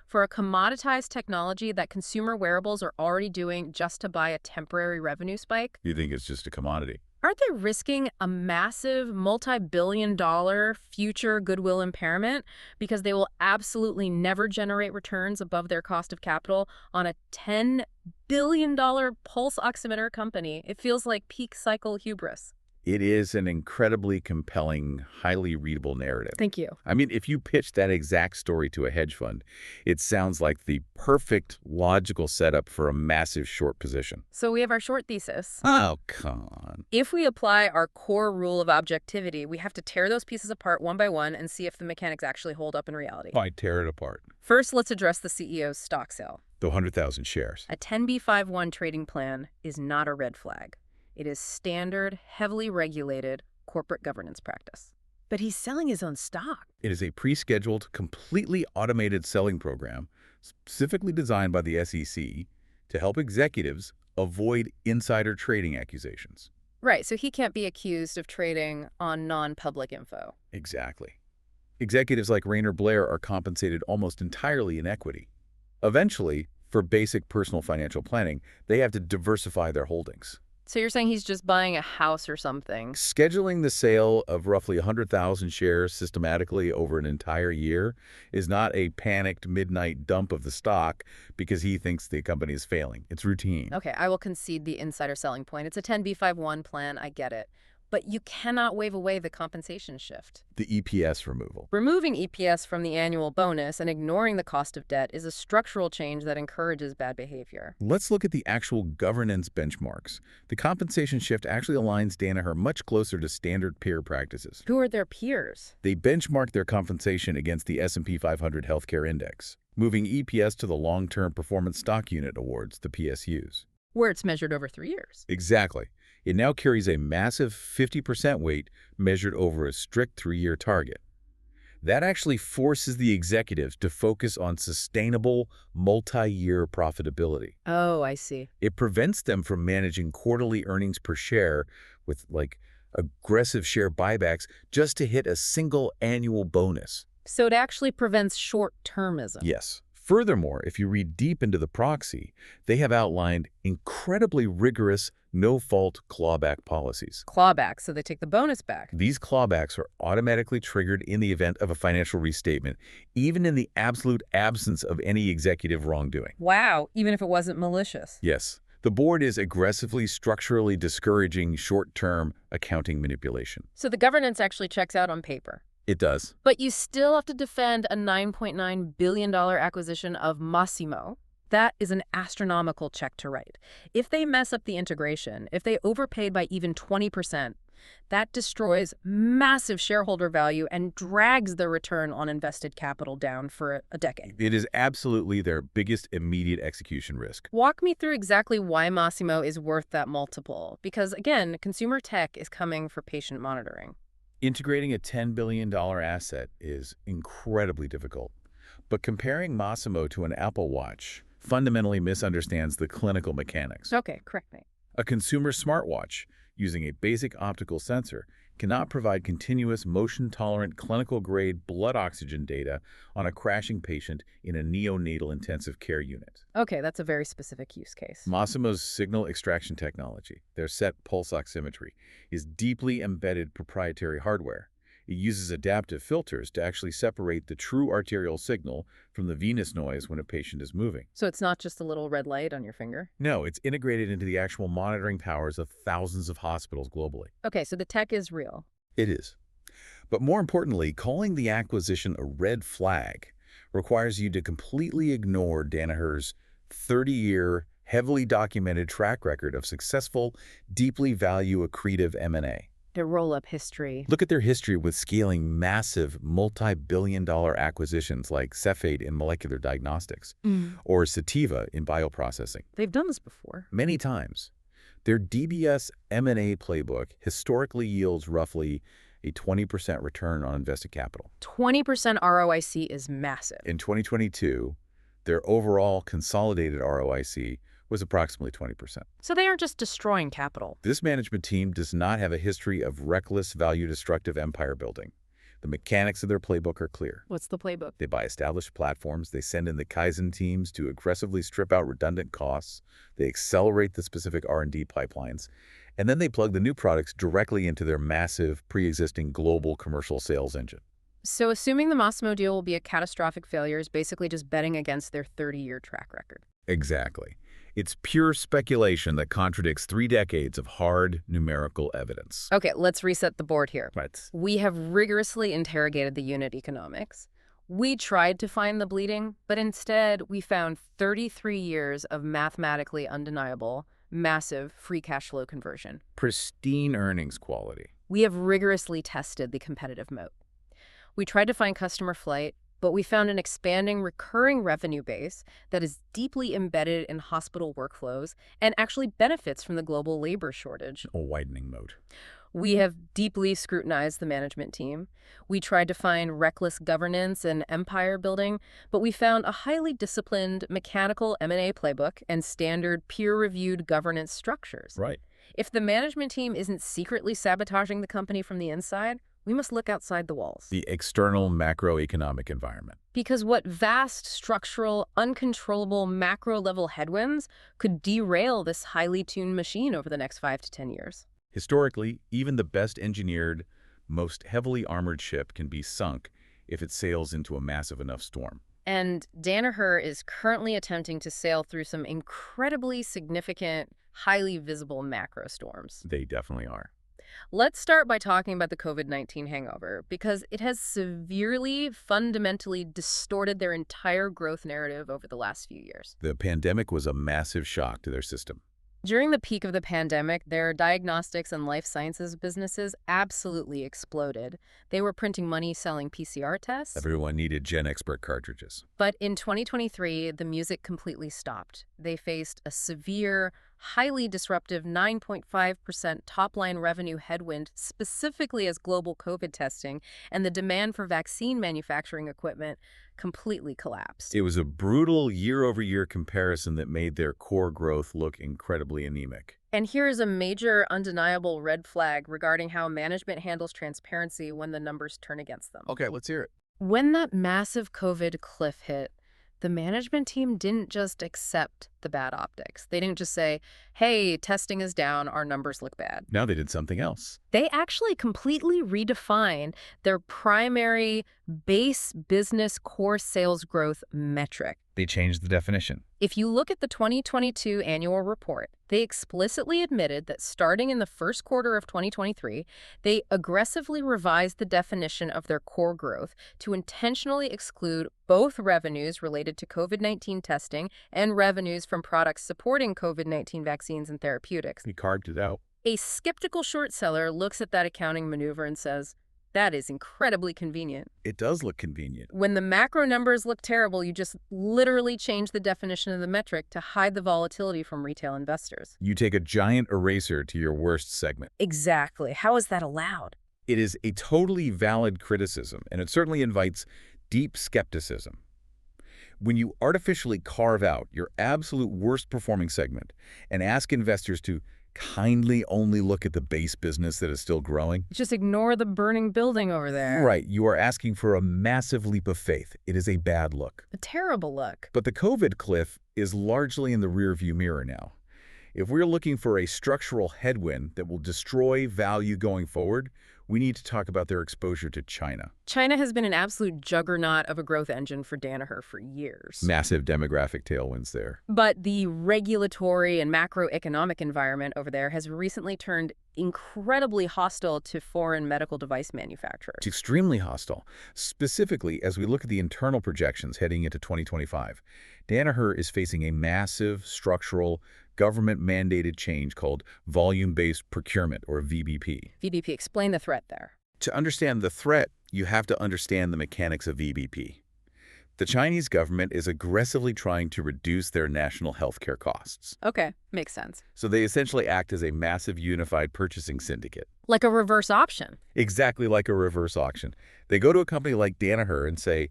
A: for a commoditized technology that consumer wearables are already doing just to buy a temporary revenue spike?
B: You think it's just a commodity?
A: Aren't they risking a massive multi-billion-dollar future goodwill impairment because they will absolutely never generate returns above their cost of capital on a $10 billion pulse oximeter company? It feels like peak cycle hubris.
B: It is an incredibly compelling, highly readable narrative.
A: Thank you.
B: I mean, if you pitch that exact story to a hedge fund, it sounds like the perfect logical setup for a massive short position.
A: So we have our short thesis.
B: Oh, come on.
A: If we apply our core rule of objectivity, we have to tear those pieces apart one by one and see if the mechanics actually hold up in reality.
B: Why tear it apart?
A: First, let's address the CEO's stock sale.
B: The 100,000 shares.
A: A 10b5-1 trading plan is not a red flag. It is standard, heavily regulated corporate governance practice. But he's selling his own stock.
B: It is a pre-scheduled, completely automated selling program specifically designed by the SEC to help executives avoid insider trading accusations.
A: Right, so he can't be accused of trading on non-public info.
B: Exactly. Executives like Rayner Blair are compensated almost entirely in equity. Eventually, for basic personal financial planning, they have to diversify their holdings.
A: So you're saying he's just buying a house or something?
B: Scheduling the sale of roughly 100,000 shares systematically over an entire year is not a panicked midnight dump of the stock because he thinks the company is failing. It's routine.
A: Okay, I will concede the insider selling point. It's a 10b5-1 plan, I get it. But you cannot wave away the compensation shift.
B: The EPS removal.
A: Removing EPS from the annual bonus and ignoring the cost of debt is a structural change that encourages bad behavior.
B: Let's look at the actual governance benchmarks. The compensation shift actually aligns Danaher much closer to standard peer practices.
A: Who are their peers?
B: They benchmark their compensation against the S&P 500 Healthcare Index, moving EPS to the Long-Term Performance Stock Unit Awards, the PSUs.
A: Where it's measured over 3 years.
B: Exactly. It now carries a massive 50% weight measured over a strict 3-year target. That actually forces the executives to focus on sustainable, multi-year profitability.
A: Oh, I see.
B: It prevents them from managing quarterly earnings per share with, aggressive share buybacks just to hit a single annual bonus.
A: So it actually prevents short-termism.
B: Yes. Furthermore, if you read deep into the proxy, they have outlined incredibly rigorous, no-fault clawback policies.
A: Clawback, so they take the bonus back.
B: These clawbacks are automatically triggered in the event of a financial restatement, even in the absolute absence of any executive wrongdoing.
A: Wow, even if it wasn't malicious.
B: Yes, the board is aggressively structurally discouraging short-term accounting manipulation.
A: So the governance actually checks out on paper.
B: It does.
A: But you still have to defend a $9.9 billion acquisition of Massimo. That is an astronomical check to write. If they mess up the integration, if they overpaid by even 20%, that destroys massive shareholder value and drags their return on invested capital down for a decade.
B: It is absolutely their biggest immediate execution risk.
A: Walk me through exactly why Massimo is worth that multiple. Because, again, consumer tech is coming for patient monitoring.
B: Integrating a $10 billion asset is incredibly difficult. But comparing Massimo to an Apple Watch fundamentally misunderstands the clinical mechanics.
A: Okay, correct me.
B: A consumer smartwatch, using a basic optical sensor, cannot provide continuous motion-tolerant clinical-grade blood oxygen data on a crashing patient in a neonatal intensive care unit.
A: Okay, that's a very specific use case.
B: Massimo's signal extraction technology, their SET pulse oximetry, is deeply embedded proprietary hardware. It uses adaptive filters to actually separate the true arterial signal from the venous noise when a patient is moving.
A: So it's not just a little red light on your finger?
B: No, it's integrated into the actual monitoring powers of thousands of hospitals globally.
A: Okay, so the tech is real.
B: It is. But more importantly, calling the acquisition a red flag requires you to completely ignore Danaher's 30-year, heavily documented track record of successful, deeply value-accretive M&A.
A: Their roll-up history.
B: Look at their history with scaling massive, multi-billion-dollar acquisitions like Cepheid in molecular diagnostics or Sativa in bioprocessing.
A: They've done this before.
B: Many times. Their DBS M&A playbook historically yields roughly a 20% return on invested capital.
A: 20% ROIC is massive.
B: In 2022, their overall consolidated ROIC was approximately 20%.
A: So they aren't just destroying capital.
B: This management team does not have a history of reckless, value-destructive empire building. The mechanics of their playbook are clear.
A: What's the playbook?
B: They buy established platforms, they send in the Kaizen teams to aggressively strip out redundant costs, they accelerate the specific R&D pipelines, and then they plug the new products directly into their massive, pre-existing global commercial sales engine.
A: So assuming the Massimo deal will be a catastrophic failure is basically just betting against their 30-year track record.
B: Exactly. It's pure speculation that contradicts 3 decades of hard numerical evidence.
A: Okay, let's reset the board here.
B: Right.
A: We have rigorously interrogated the unit economics. We tried to find the bleeding, but instead we found 33 years of mathematically undeniable, massive free cash flow conversion.
B: Pristine earnings quality.
A: We have rigorously tested the competitive moat. We tried to find customer flight, but we found an expanding recurring revenue base that is deeply embedded in hospital workflows and actually benefits from the global labor shortage.
B: A widening moat.
A: We have deeply scrutinized the management team. We tried to find reckless governance and empire building, but we found a highly disciplined mechanical M&A playbook and standard peer-reviewed governance structures.
B: Right.
A: If the management team isn't secretly sabotaging the company from the inside, we must look outside the walls.
B: The external macroeconomic environment.
A: Because what vast, structural, uncontrollable macro-level headwinds could derail this highly tuned machine over the next 5 to 10 years.
B: Historically, even the best engineered, most heavily armored ship can be sunk if it sails into a massive enough storm.
A: And Danaher is currently attempting to sail through some incredibly significant, highly visible macro storms.
B: They definitely are.
A: Let's start by talking about the COVID-19 hangover, because it has severely, fundamentally distorted their entire growth narrative over the last few years.
B: The pandemic was a massive shock to their system.
A: During the peak of the pandemic, their diagnostics and life sciences businesses absolutely exploded. They were printing money selling PCR tests.
B: Everyone needed GenExpert cartridges.
A: But in 2023, the music completely stopped. They faced a severe, highly disruptive 9.5% top-line revenue headwind, specifically as global COVID testing and the demand for vaccine manufacturing equipment completely collapsed.
B: It was a brutal year-over-year comparison that made their core growth look incredibly anemic.
A: And here is a major, undeniable red flag regarding how management handles transparency when the numbers turn against them.
B: Okay, let's hear it.
A: When that massive COVID cliff hit, the management team didn't just accept the bad optics. They didn't just say, hey, testing is down, our numbers look bad.
B: Now they did something else.
A: They actually completely redefined their primary base business core sales growth metric.
B: They changed the definition.
A: If you look at the 2022 annual report, they explicitly admitted that starting in the first quarter of 2023, they aggressively revised the definition of their core growth to intentionally exclude both revenues related to COVID-19 testing and revenues from products supporting COVID-19 vaccines and therapeutics.
B: He carved it out.
A: A skeptical short seller looks at that accounting maneuver and says, that is incredibly convenient.
B: It does look convenient.
A: When the macro numbers look terrible, you just literally change the definition of the metric to hide the volatility from retail investors.
B: You take a giant eraser to your worst segment.
A: Exactly. How is that allowed?
B: It is a totally valid criticism, and it certainly invites deep skepticism. When you artificially carve out your absolute worst performing segment and ask investors to kindly only look at the base business that is still growing.
A: Just ignore the burning building over there.
B: Right. You are asking for a massive leap of faith. It is a bad look.
A: A terrible look.
B: But the COVID cliff is largely in the rearview mirror now. If we're looking for a structural headwind that will destroy value going forward, we need to talk about their exposure to China.
A: China has been an absolute juggernaut of a growth engine for Danaher for years.
B: Massive demographic tailwinds there.
A: But the regulatory and macroeconomic environment over there has recently turned incredibly hostile to foreign medical device manufacturers.
B: It's extremely hostile. Specifically, as we look at the internal projections heading into 2025, Danaher is facing a massive structural government-mandated change called volume-based procurement, or VBP.
A: VBP, explain the threat there.
B: To understand the threat, you have to understand the mechanics of VBP. The Chinese government is aggressively trying to reduce their national healthcare costs.
A: Okay, makes sense.
B: So they essentially act as a massive unified purchasing syndicate.
A: Like a reverse auction.
B: Exactly like a reverse auction. They go to a company like Danaher and say,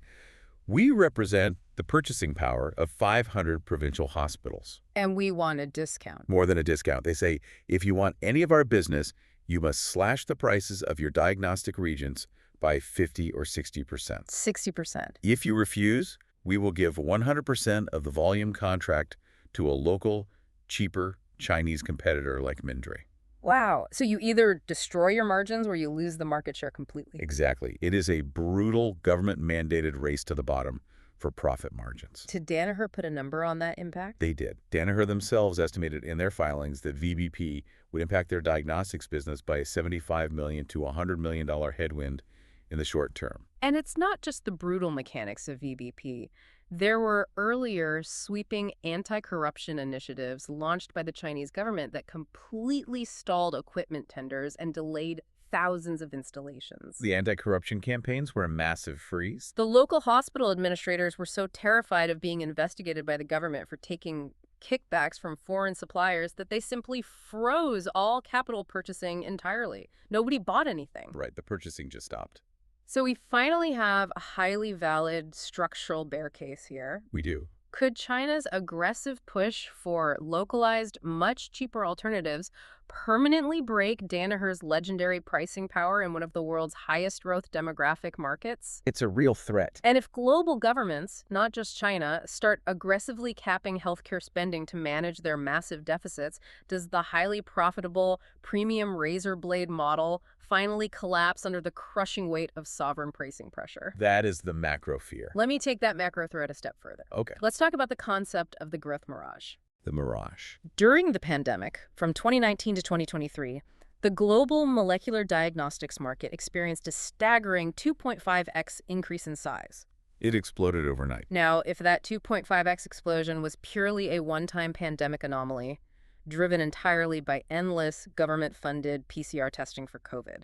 B: we represent the purchasing power of 500 provincial hospitals.
A: And we want a discount.
B: More than a discount. They say, if you want any of our business, you must slash the prices of your diagnostic regions by 50 or 60%.
A: 60%.
B: If you refuse, we will give 100% of the volume contract to a local, cheaper Chinese competitor like Mindray.
A: Wow. So you either destroy your margins or you lose the market share completely.
B: Exactly. It is a brutal government-mandated race to the bottom for profit margins.
A: Did Danaher put a number on that impact?
B: They did. Danaher themselves estimated in their filings that VBP would impact their diagnostics business by a $75 million to $100 million headwind in the short term.
A: And it's not just the brutal mechanics of VBP. There were earlier sweeping anti-corruption initiatives launched by the Chinese government that completely stalled equipment tenders and delayed thousands of installations.
B: The anti-corruption campaigns were a massive freeze.
A: The local hospital administrators were so terrified of being investigated by the government for taking kickbacks from foreign suppliers that they simply froze all capital purchasing entirely. Nobody bought anything.
B: Right, the purchasing just stopped.
A: So we finally have a highly valid structural bear case here.
B: We do.
A: Could China's aggressive push for localized, much cheaper alternatives permanently break Danaher's legendary pricing power in one of the world's highest growth demographic markets?
B: It's a real threat.
A: And if global governments, not just China, start aggressively capping healthcare spending to manage their massive deficits, does the highly profitable premium razor blade model finally collapse under the crushing weight of sovereign pricing pressure?
B: That is the macro fear.
A: Let me take that macro threat a step further.
B: Okay.
A: Let's talk about the concept of the growth mirage.
B: The mirage.
A: During the pandemic, from 2019 to 2023, the global molecular diagnostics market experienced a staggering 2.5x increase in size.
B: It exploded overnight.
A: Now, if that 2.5x explosion was purely a one-time pandemic anomaly, driven entirely by endless government-funded PCR testing for COVID.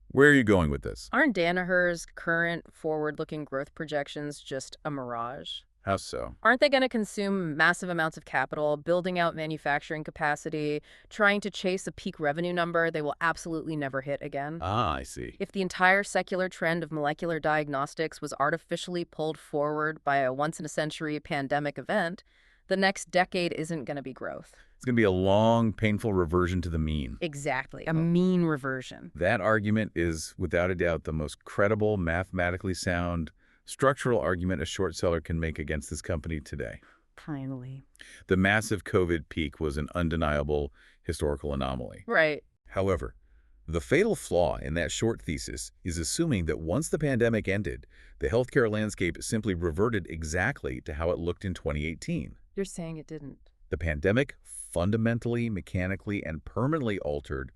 B: Where are you going with this?
A: Aren't Danaher's current forward-looking growth projections just a mirage?
B: How so?
A: Aren't they going to consume massive amounts of capital, building out manufacturing capacity, trying to chase a peak revenue number they will absolutely never hit again?
B: Ah, I see.
A: If the entire secular trend of molecular diagnostics was artificially pulled forward by a once-in-a-century pandemic event, the next decade isn't going to be growth.
B: It's going to be a long, painful reversion to the mean.
A: Exactly. A mean reversion.
B: That argument is, without a doubt, the most credible, mathematically sound, structural argument a short seller can make against this company today.
A: Finally.
B: The massive COVID peak was an undeniable historical anomaly.
A: Right.
B: However, the fatal flaw in that short thesis is assuming that once the pandemic ended, the healthcare landscape simply reverted exactly to how it looked in 2018.
A: You're saying it didn't.
B: The pandemic fundamentally, mechanically, and permanently altered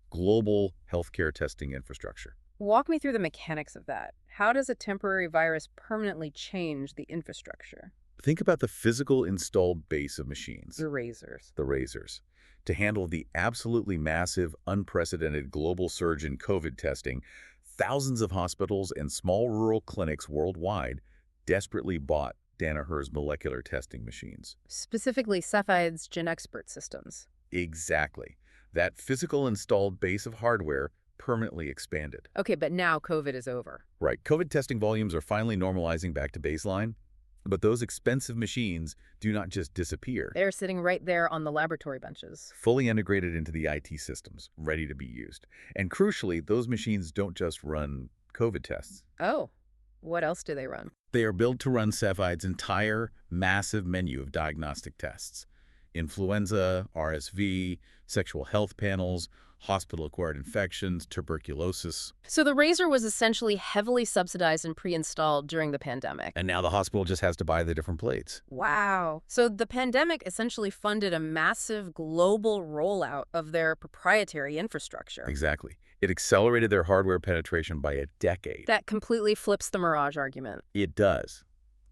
B: global healthcare testing infrastructure.
A: Walk me through the mechanics of that. How does a temporary virus permanently change the infrastructure?
B: Think about the physical installed base of machines.
A: The razors.
B: The razors. To handle the absolutely massive, unprecedented global surge in COVID testing, thousands of hospitals and small rural clinics worldwide desperately bought Danaher's molecular testing machines.
A: Specifically, Cephide's GenExpert systems.
B: Exactly. That physical installed base of hardware permanently expanded.
A: Okay, but now COVID is over.
B: Right. COVID testing volumes are finally normalizing back to baseline, but those expensive machines do not just disappear.
A: They're sitting right there on the laboratory benches.
B: Fully integrated into the IT systems, ready to be used. And crucially, those machines don't just run COVID tests.
A: Oh, what else do they run?
B: They are built to run Cephide's entire massive menu of diagnostic tests. Influenza, RSV, sexual health panels, hospital-acquired infections, tuberculosis.
A: So the razor was essentially heavily subsidized and pre-installed during the pandemic.
B: And now the hospital just has to buy the different plates.
A: Wow. So the pandemic essentially funded a massive global rollout of their proprietary infrastructure.
B: Exactly. It accelerated their hardware penetration by a decade.
A: That completely flips the mirage argument.
B: It does.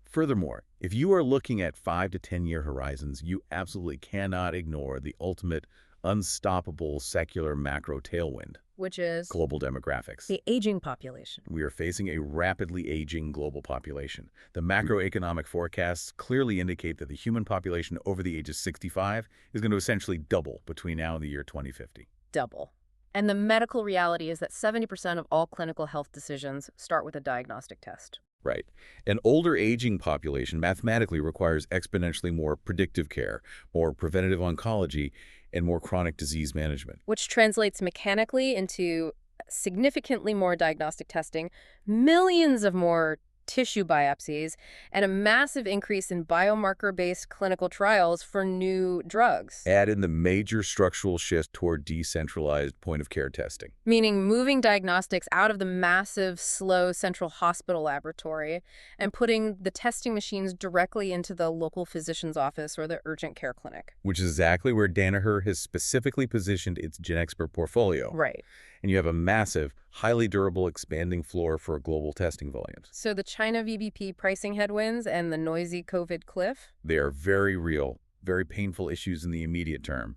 B: Furthermore, if you are looking at 5 to 10-year horizons, you absolutely cannot ignore the ultimate unstoppable secular macro tailwind.
A: Which is?
B: Global demographics.
A: The aging population.
B: We are facing a rapidly aging global population. The macroeconomic forecasts clearly indicate that the human population over the age of 65 is going to essentially double between now and the year 2050.
A: Double. And the medical reality is that 70% of all clinical health decisions start with a diagnostic test.
B: Right. An older aging population mathematically requires exponentially more predictive care, more preventative oncology, and more chronic disease management.
A: Which translates mechanically into significantly more diagnostic testing, millions of more tissue biopsies, and a massive increase in biomarker-based clinical trials for new drugs.
B: Add in the major structural shift toward decentralized point-of-care testing.
A: Meaning moving diagnostics out of the massive, slow central hospital laboratory and putting the testing machines directly into the local physician's office or the urgent care clinic.
B: Which is exactly where Danaher has specifically positioned its GenExpert portfolio.
A: Right.
B: And you have a massive, highly durable, expanding floor for global testing volumes.
A: So the China VBP pricing headwinds and the noisy COVID cliff?
B: They are very real, very painful issues in the immediate term,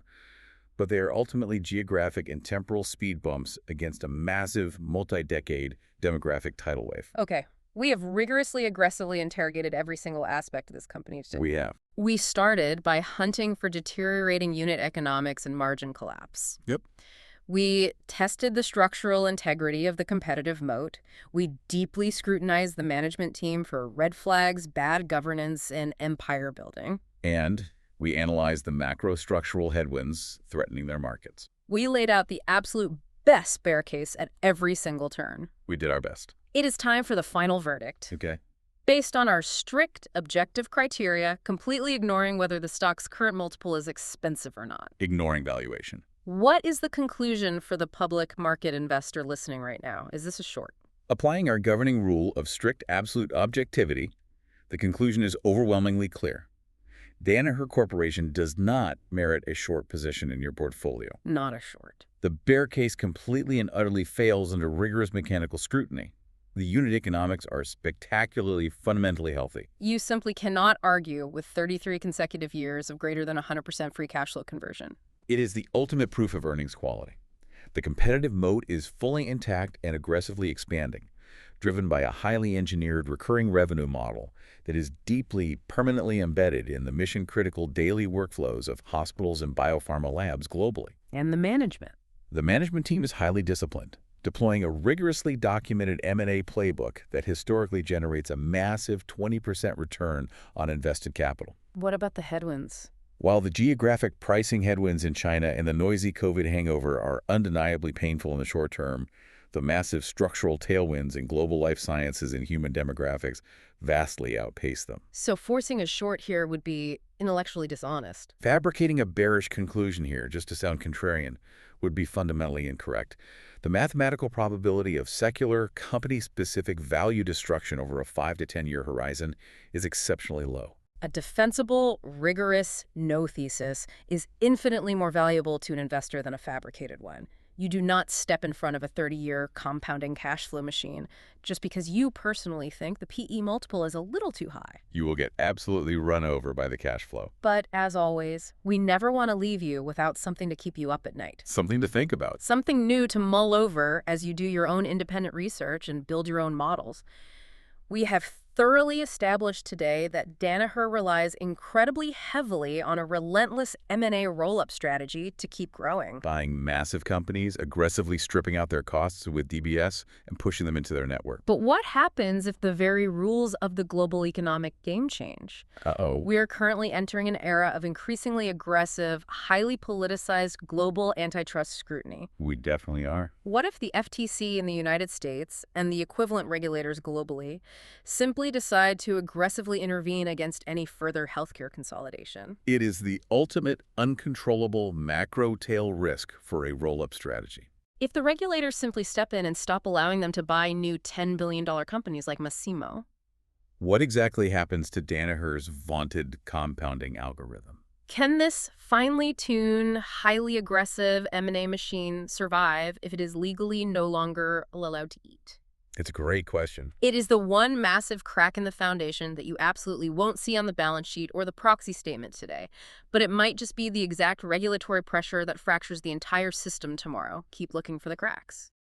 B: but they are ultimately geographic and temporal speed bumps against a massive, multi-decade demographic tidal wave.
A: Okay. We have rigorously, aggressively interrogated every single aspect of this company today.
B: We have.
A: We started by hunting for deteriorating unit economics and margin collapse.
B: Yep.
A: We tested the structural integrity of the competitive moat. We deeply scrutinized the management team for red flags, bad governance, and empire building.
B: And we analyzed the macro-structural headwinds threatening their markets.
A: We laid out the absolute best bear case at every single turn.
B: We did our best.
A: It is time for the final verdict.
B: Okay.
A: Based on our strict objective criteria, completely ignoring whether the stock's current multiple is expensive or not.
B: Ignoring valuation.
A: What is the conclusion for the public market investor listening right now? Is this a short?
B: Applying our governing rule of strict absolute objectivity, the conclusion is overwhelmingly clear. Danaher Corporation does not merit a short position in your portfolio.
A: Not a short.
B: The bear case completely and utterly fails under rigorous mechanical scrutiny. The unit economics are spectacularly, fundamentally healthy.
A: You simply cannot argue with 33 consecutive years of greater than 100% free cash flow conversion.
B: It is the ultimate proof of earnings quality. The competitive moat is fully intact and aggressively expanding, driven by a highly engineered recurring revenue model that is deeply, permanently embedded in the mission-critical daily workflows of hospitals and biopharma labs globally.
A: And the management.
B: The management team is highly disciplined, deploying a rigorously documented M&A playbook that historically generates a massive 20% return on invested capital.
A: What about the headwinds?
B: While the geographic pricing headwinds in China and the noisy COVID hangover are undeniably painful in the short term, the massive structural tailwinds in global life sciences and human demographics vastly outpace them.
A: So forcing a short here would be intellectually dishonest.
B: Fabricating a bearish conclusion here, just to sound contrarian, would be fundamentally incorrect. The mathematical probability of secular, company-specific value destruction over a 5 to 10-year horizon is exceptionally low.
A: A defensible, rigorous no thesis is infinitely more valuable to an investor than a fabricated one. You do not step in front of a 30-year compounding cash flow machine just because you personally think the PE multiple is a little too high.
B: You will get absolutely run over by the cash flow.
A: But as always, we never want to leave you without something to keep you up at night.
B: Something to think about.
A: Something new to mull over as you do your own independent research and build your own models. We have thoroughly established today that Danaher relies incredibly heavily on a relentless M&A roll-up strategy to keep growing.
B: Buying massive companies, aggressively stripping out their costs with DBS, and pushing them into their network.
A: But what happens if the very rules of the global economic game change? We are currently entering an era of increasingly aggressive, highly politicized global antitrust scrutiny.
B: We definitely are.
A: What if the FTC in the United States and the equivalent regulators globally simply decide to aggressively intervene against any further healthcare consolidation?
B: It is the ultimate uncontrollable macro tail risk for a roll-up strategy.
A: If the regulators simply step in and stop allowing them to buy new $10 billion companies like Massimo,
B: what exactly happens to Danaher's vaunted compounding algorithm?
A: can this finely tuned, highly aggressive M&A machine survive if it is legally no longer allowed to eat?
B: It's a great question.
A: It is the one massive crack in the foundation that you absolutely won't see on the balance sheet or the proxy statement today. But it might just be the exact regulatory pressure that fractures the entire system tomorrow. Keep looking for the cracks.